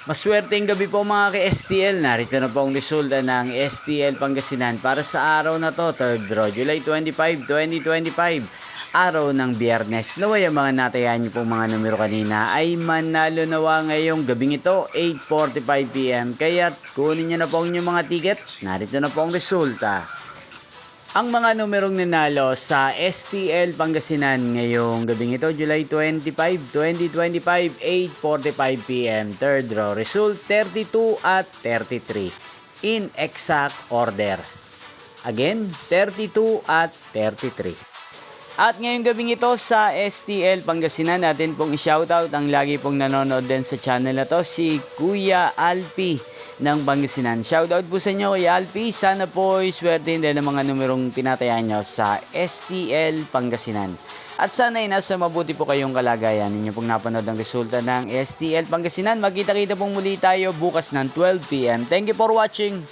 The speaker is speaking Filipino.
Maswerteng gabi po mga ka-STL. Narito na po ang resulta ng STL Pangasinan para sa araw na to, 3rd draw, July 25, 2025. Araw ng Biyernes. Naway ang mga natayan niyo pong mga numero kanina ay manalo nawa ngayong gabing ito, 8:45 PM. Kaya kunin niyo na po ang inyong mga ticket. Narito na po ang resulta. Ang mga numerong nanalo sa STL Pangasinan ngayong gabing ito, July 25, 2025, 8:45 PM. Third draw, result 32 at 33. In exact order. Again, 32 at 33. At ngayong gabing ito sa STL Pangasinan, natin pong i-shoutout ang lagi pong nanonood din sa channel na to, si Kuya Alpi ng Pangasinan. Shoutout po sa inyo Kuya Alpi. Sana po swerte din ang mga numerong tinatayan nyo sa STL Pangasinan. At sana ay nasa mabuti po kayong kalagayan. Ninyo pong napanood ang resulta ng STL Pangasinan. Magkita-kita pong muli tayo bukas ng 12 PM. Thank you for watching.